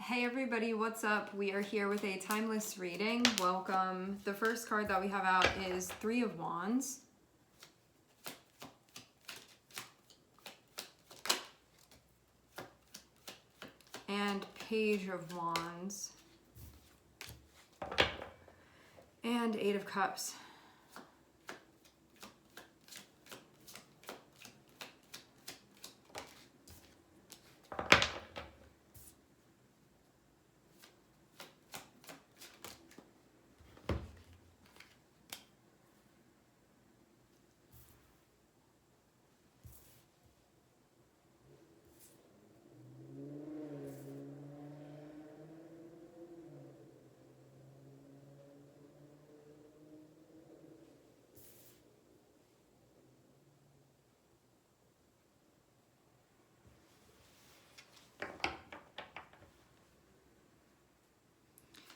Hey everybody, what's up? We are here with a timeless reading. Welcome. The first card that we have out is Three of Wands. And Page of Wands. And Eight of Cups.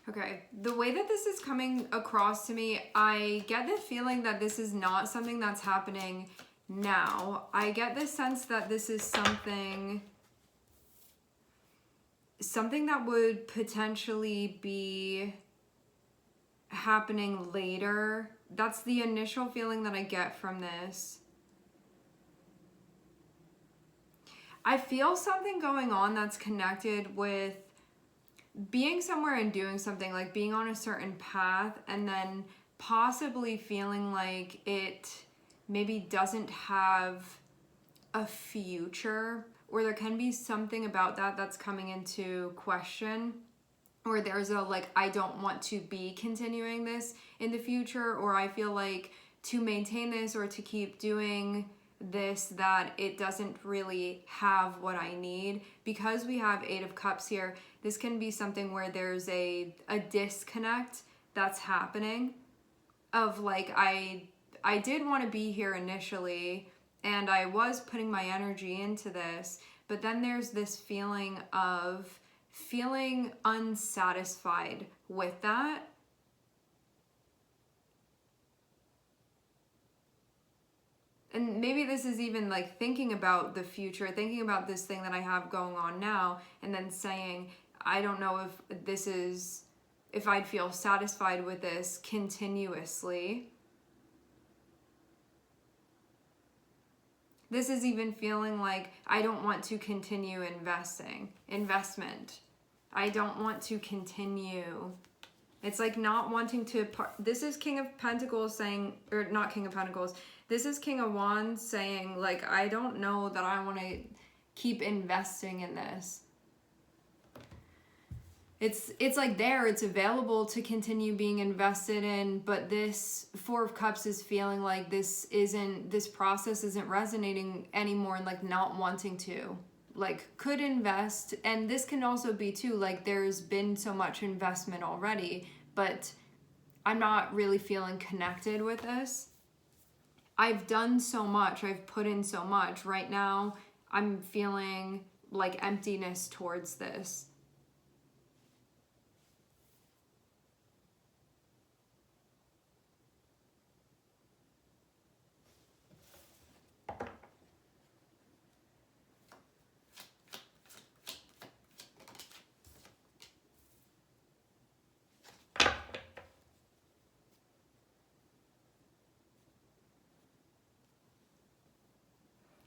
Okay, the way that this is coming across to me, I get the feeling that this is not something that's happening now. I get the sense that this is something that would potentially be happening later. That's the initial feeling that I get from this. I feel something going on that's connected with being somewhere and doing something, like being on a certain path and then possibly feeling like it maybe doesn't have a future, or there can be something about that that's coming into question, or there's a like, I don't want to be continuing this in the future, or I feel like to maintain this or to keep doing this, that it doesn't really have what I need. Because we have Eight of Cups here, this can be something where there's a disconnect that's happening of like, I did want to be here initially and I was putting my energy into this, but then there's this feeling of feeling unsatisfied with that. And maybe this is even like thinking about the future, thinking about this thing that I have going on now, and then saying, I don't know if this is, if I'd feel satisfied with this continuously. This is even feeling like I don't want to continue investment. I don't want to continue. It's like not wanting to, this is King of Pentacles saying, or not King of Pentacles, this is King of Wands saying, like, I don't know that I want to keep investing in this. It's like there, it's available to continue being invested in, but this Four of Cups is feeling like this process isn't resonating anymore, and like not wanting to. Like, could invest, and this can also be too, like there's been so much investment already, but I'm not really feeling connected with this. I've done so much, I've put in so much. Right now, I'm feeling like emptiness towards this.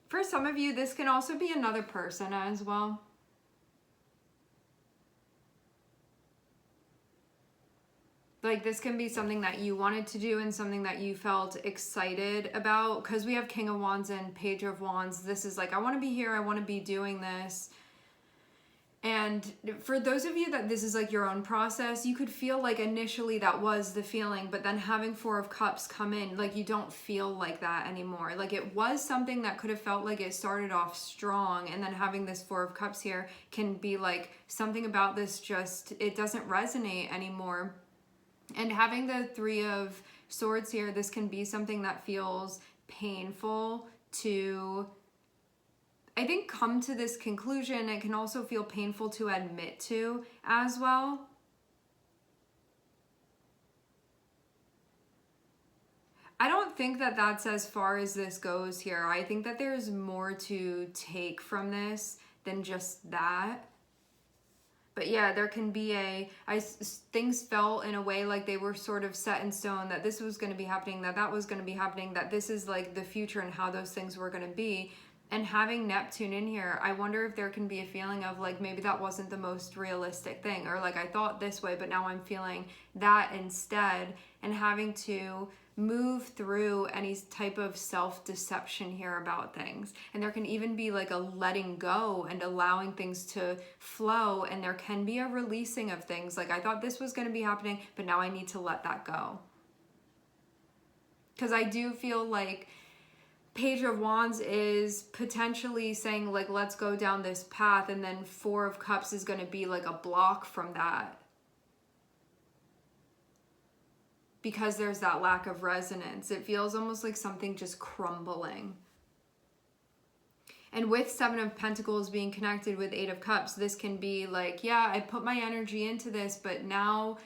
For some of you, this can also be another person as well. Like this can be something that you wanted to do and something that you felt excited about, because we have King of Wands and Page of Wands. This is like, I want to be here, I want to be doing this. And for those of you that this is like your own process, you could feel like initially that was the feeling, but then having Four of Cups come in, like you don't feel like that anymore. Like it was something that could have felt like it started off strong, and then having this Four of Cups here can be like something about this just, it doesn't resonate anymore. And having the Three of Swords here, this can be something that feels painful to, I think, come to this conclusion. It can also feel painful to admit to as well. I don't think that that's as far as this goes here. I think that there's more to take from this than just that. But yeah, there can be things felt in a way like they were sort of set in stone, that this was going to be happening, that was going to be happening, that this is like the future and how those things were going to be. And having Neptune in here, I wonder if there can be a feeling of like, maybe that wasn't the most realistic thing, or like I thought this way, but now I'm feeling that instead, and having to move through any type of self-deception here about things. And there can even be like a letting go and allowing things to flow, and there can be a releasing of things. Like, I thought this was going to be happening, but now I need to let that go. Because I do feel like Page of Wands is potentially saying like, let's go down this path, and then Four of Cups is going to be like a block from that, because there's that lack of resonance. It feels almost like something just crumbling. And with Seven of Pentacles being connected with Eight of Cups, this can be like, yeah, I put my energy into this, but now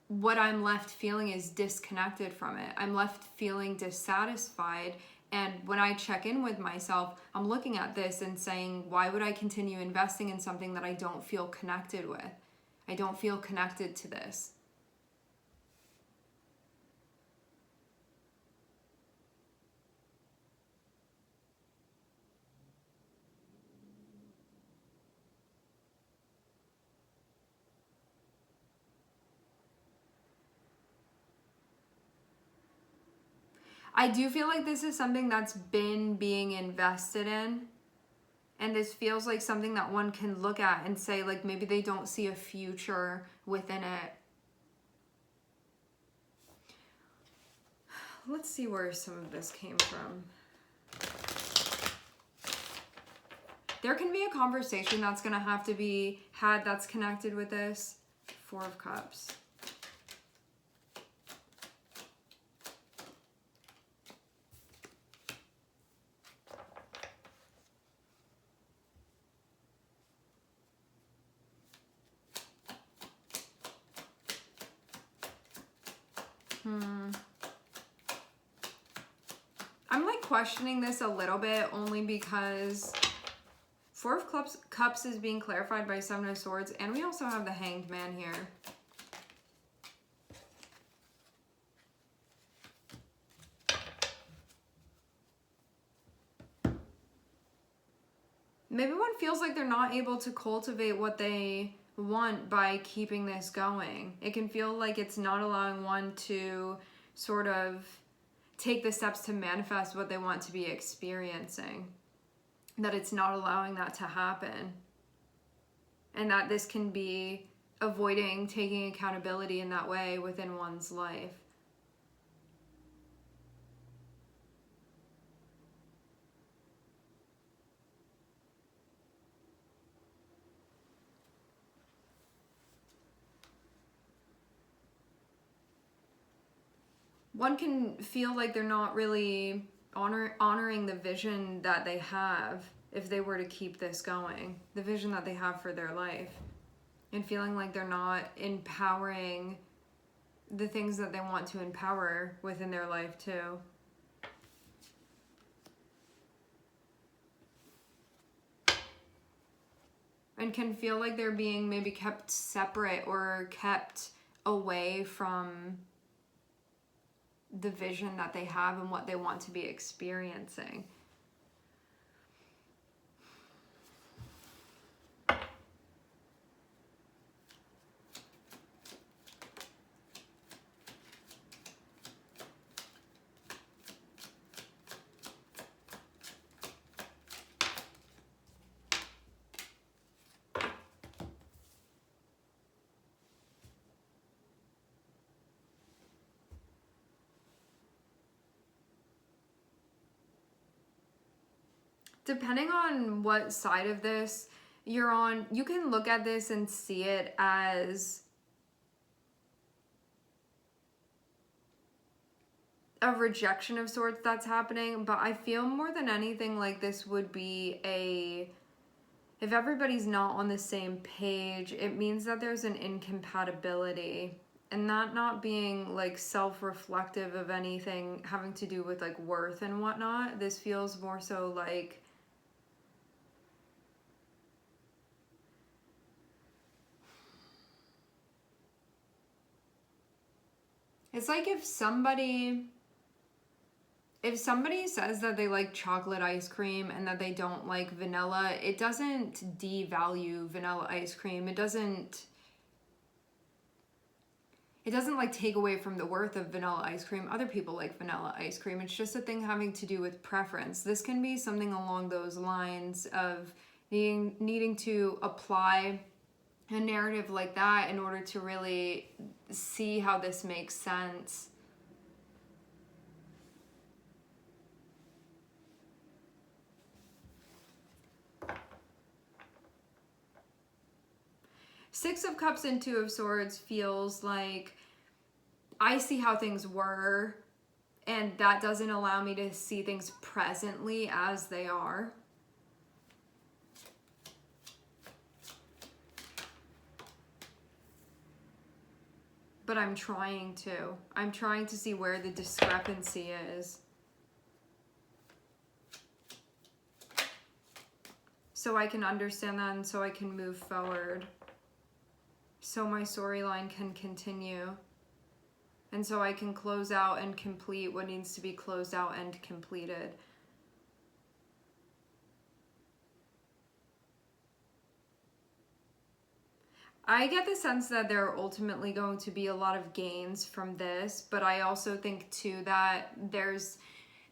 what I'm left feeling is disconnected from it. I'm left feeling dissatisfied. And when I check in with myself, I'm looking at this and saying, why would I continue investing in something that I don't feel connected with? I don't feel connected to this. I do feel like this is something that's been being invested in. And this feels like something that one can look at and say, like, maybe they don't see a future within it. Let's see where some of this came from. There can be a conversation that's going to have to be had that's connected with this. Four of Cups. I'm like questioning this a little bit, only because Four of Cups is being clarified by Seven of Swords, and we also have the Hanged Man here. Maybe one feels like they're not able to cultivate what they want by keeping this going. It can feel like it's not allowing one to sort of take the steps to manifest what they want to be experiencing. That it's not allowing that to happen. And that this can be avoiding taking accountability in that way within one's life. One can feel like they're not really honoring the vision that they have if they were to keep this going, the vision that they have for their life, and feeling like they're not empowering the things that they want to empower within their life too. And can feel like they're being maybe kept separate or kept away from the vision that they have and what they want to be experiencing. Depending on what side of this you're on, you can look at this and see it as a rejection of sorts that's happening, but I feel more than anything like this would be if everybody's not on the same page, it means that there's an incompatibility. And that not being like self-reflective of anything having to do with like worth and whatnot. This feels more so like It's like if somebody says that they like chocolate ice cream and that they don't like vanilla, it doesn't devalue vanilla ice cream. It doesn't like take away from the worth of vanilla ice cream. Other people like vanilla ice cream. It's just a thing having to do with preference. This can be something along those lines of needing to apply a narrative like that in order to really see how this makes sense. Six of Cups and Two of Swords feels like I see how things were, and that doesn't allow me to see things presently as they are. But I'm trying to. I'm trying to see where the discrepancy is. So I can understand that and so I can move forward. So my storyline can continue. And so I can close out and complete what needs to be closed out and completed. I get the sense that there are ultimately going to be a lot of gains from this, but I also think too that there's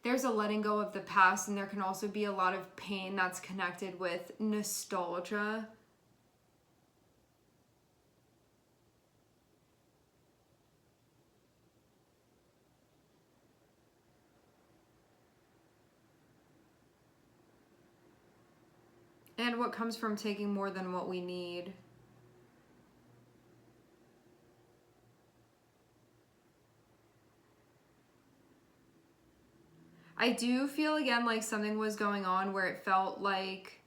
a letting go of the past, and there can also be a lot of pain that's connected with nostalgia. And what comes from taking more than what we need. I do feel again like something was going on where it felt like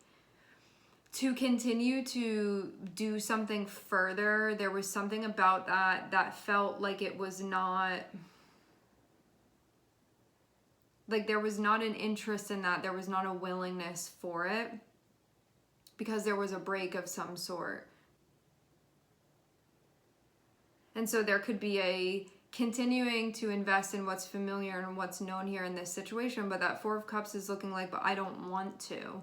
to continue to do something further, there was something about that felt like it was not, like there was not an interest in that, there was not a willingness for it, because there was a break of some sort. And so there could be a continuing to invest in what's familiar and what's known here in this situation, but that Four of Cups is looking like, but I don't want to.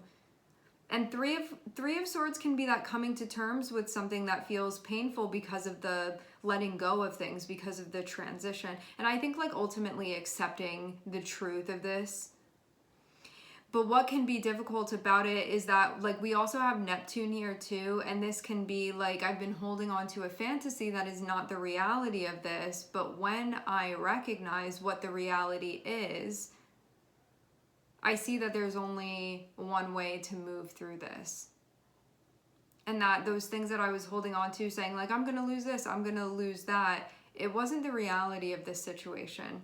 And three of Swords can be that coming to terms with something that feels painful because of the letting go of things, because of the transition. And I think like ultimately accepting the truth of this. But what can be difficult about it is that like we also have Neptune here too, and this can be like I've been holding on to a fantasy that is not the reality of this, but when I recognize what the reality is, I see that there's only one way to move through this. And that those things that I was holding on to, saying like, I'm gonna lose this, I'm gonna lose that, it wasn't the reality of this situation.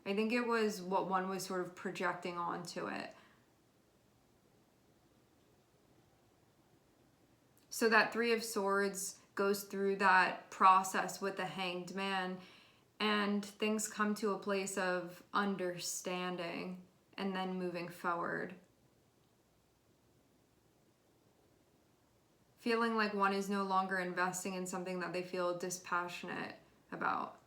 I think it was what one was sort of projecting onto it. So that Three of Swords goes through that process with the Hanged Man, and things come to a place of understanding and then moving forward. Feeling like one is no longer investing in something that they feel dispassionate about.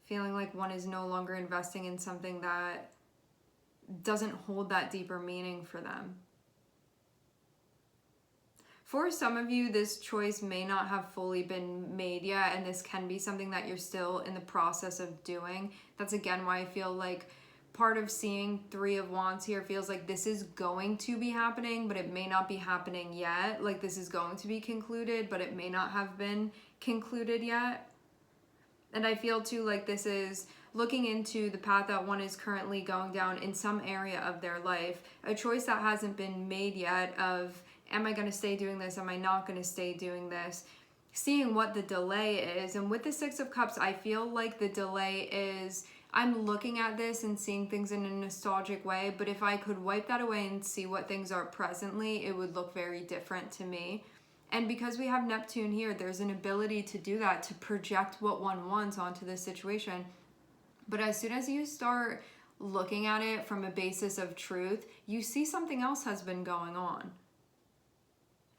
Feeling like one is no longer investing in something that doesn't hold that deeper meaning for them. For some of you, this choice may not have fully been made yet, and this can be something that you're still in the process of doing. That's again why I feel like part of seeing Three of Wands here feels like this is going to be happening, but it may not be happening yet. Like this is going to be concluded, but it may not have been concluded yet. And I feel too like this is looking into the path that one is currently going down in some area of their life, a choice that hasn't been made yet of, am I going to stay doing this? Am I not going to stay doing this? Seeing what the delay is. And with the Six of Cups, I feel like the delay is, I'm looking at this and seeing things in a nostalgic way, but if I could wipe that away and see what things are presently, it would look very different to me. And because we have Neptune here, there's an ability to do that, to project what one wants onto the situation. But as soon as you start looking at it from a basis of truth, you see something else has been going on.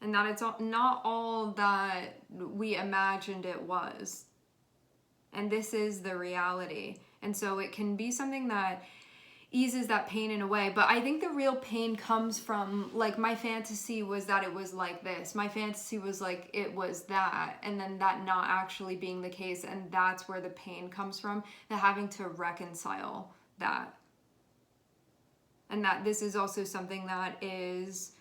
And that it's not all that we imagined it was. and this is the reality. And so it can be something that eases that pain in a way, but I think the real pain comes from, like, my fantasy was that it was like this, my fantasy was like it was that, and then that not actually being the case, and that's where the pain comes from, the having to reconcile that. And that this is also something that is,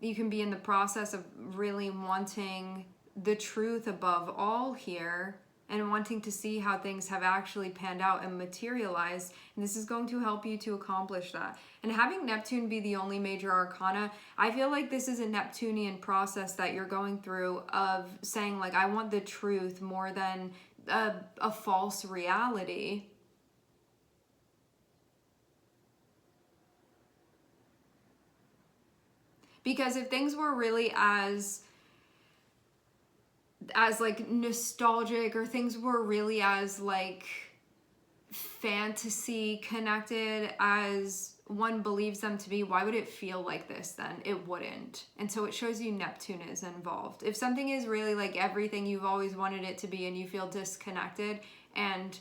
you can be in the process of really wanting the truth above all here, and wanting to see how things have actually panned out and materialized. And this is going to help you to accomplish that. And having Neptune be the only major arcana, I feel like this is a Neptunian process that you're going through of saying, like, I want the truth more than a false reality. Because if things were really as like nostalgic, or things were really as like fantasy connected as one believes them to be, why would it feel like this then? It wouldn't. And so it shows you Neptune is involved. If something is really like everything you've always wanted it to be, and you feel disconnected and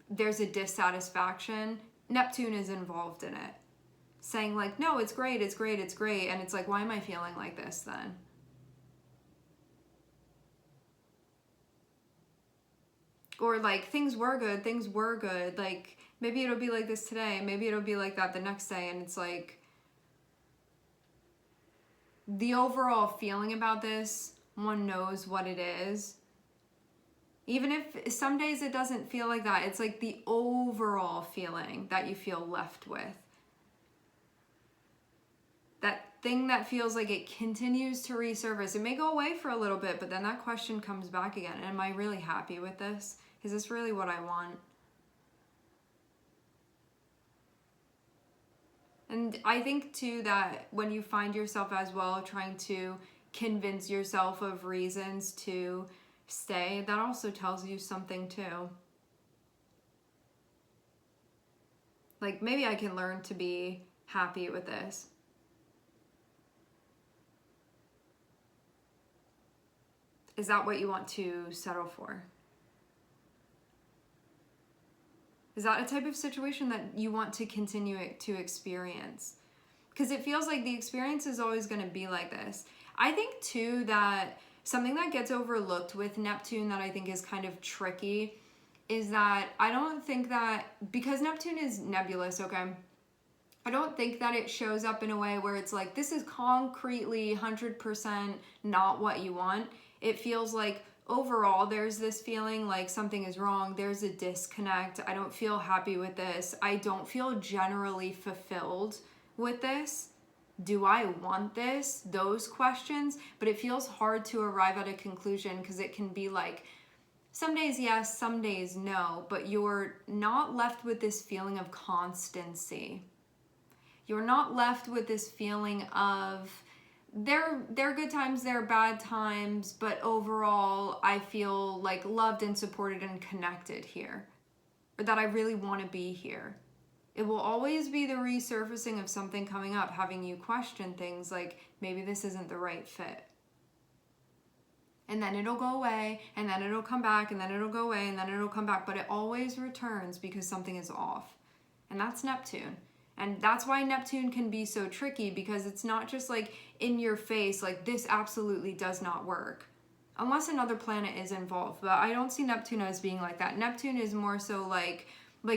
there's a dissatisfaction, Neptune is involved in it, saying like, no, it's great, it's great, it's great. And it's like, why am I feeling like this then? Or like, things were good, like maybe it'll be like this today, maybe it'll be like that the next day. And it's like, the overall feeling about this, one knows what it is. Even if some days it doesn't feel like that, it's like the overall feeling that you feel left with. That thing that feels like it continues to resurface. It may go away for a little bit, but then that question comes back again. Am I really happy with this? Is this really what I want? And I think too that when you find yourself as well trying to convince yourself of reasons to stay, that also tells you something too. Like, maybe I can learn to be happy with this. Is that what you want to settle for? Is that a type of situation that you want to continue to experience? Because it feels like the experience is always going to be like this. I think too that something that gets overlooked with Neptune that I think is kind of tricky is that I don't think that, because Neptune is nebulous, okay? I don't think that it shows up in a way where it's like, this is concretely 100% not what you want. It feels like overall there's this feeling like something is wrong. There's a disconnect. I don't feel happy with this. I don't feel generally fulfilled with this. Do I want this? Those questions. But it feels hard to arrive at a conclusion, because it can be like, some days yes, some days no, but you're not left with this feeling of constancy. You're not left with this feeling of, there are good times, there are bad times, but overall I feel like loved and supported and connected here, or that I really want to be here. It will always be the resurfacing of something coming up, having you question things like, maybe this isn't the right fit. And then it'll go away, and then it'll come back, and then it'll go away, and then it'll come back, but it always returns because something is off. And that's Neptune. And that's why Neptune can be so tricky, because it's not just like in your face, like this absolutely does not work. Unless another planet is involved. But I don't see Neptune as being like that. Neptune is more so like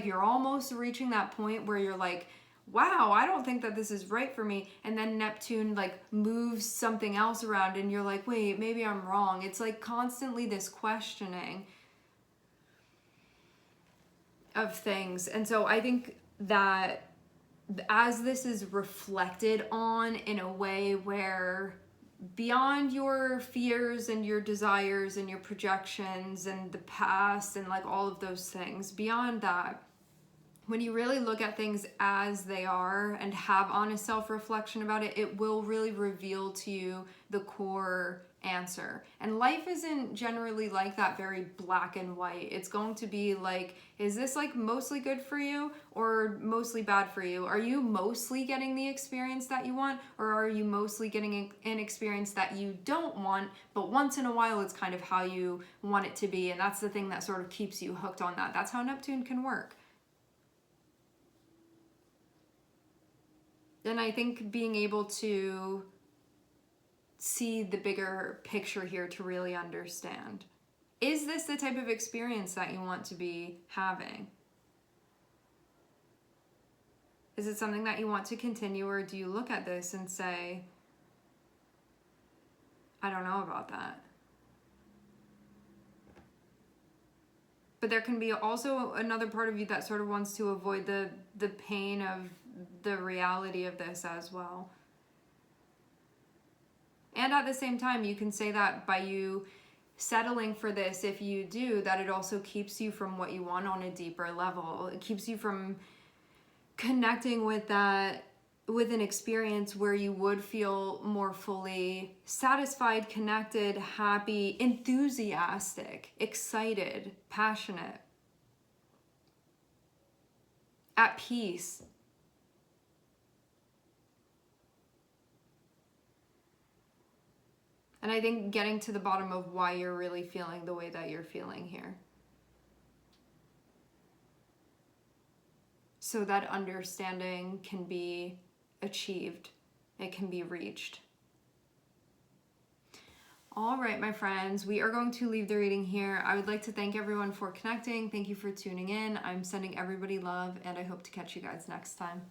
you're almost reaching that point where you're like, wow, I don't think that this is right for me. And then Neptune like moves something else around and you're like, wait, maybe I'm wrong. It's like constantly this questioning of things. And so I think that as this is reflected on in a way where beyond your fears and your desires and your projections and the past and like all of those things, beyond that, when you really look at things as they are and have honest self-reflection about it, it will really reveal to you the core answer. And life isn't generally like that, very black and white. It's going to be like, is this like mostly good for you or mostly bad for you? Are you mostly getting the experience that you want, or are you mostly getting an experience that you don't want, but once in a while it's kind of how you want it to be? And that's the thing that sort of keeps you hooked on that. That's how Neptune can work. And I think being able to see the bigger picture here to really understand. Is this the type of experience that you want to be having? Is it something that you want to continue, or do you look at this and say, I don't know about that? But there can be also another part of you that sort of wants to avoid the pain of the reality of this as well. And at the same time, you can say that by you settling for this, if you do, that it also keeps you from what you want on a deeper level. It keeps you from connecting with that, with an experience where you would feel more fully satisfied, connected, happy, enthusiastic, excited, passionate, at peace. And I think getting to the bottom of why you're really feeling the way that you're feeling here, so that understanding can be achieved, it can be reached. All right, my friends, we are going to leave the reading here. I would like to thank everyone for connecting. Thank you for tuning in. I'm sending everybody love, and I hope to catch you guys next time.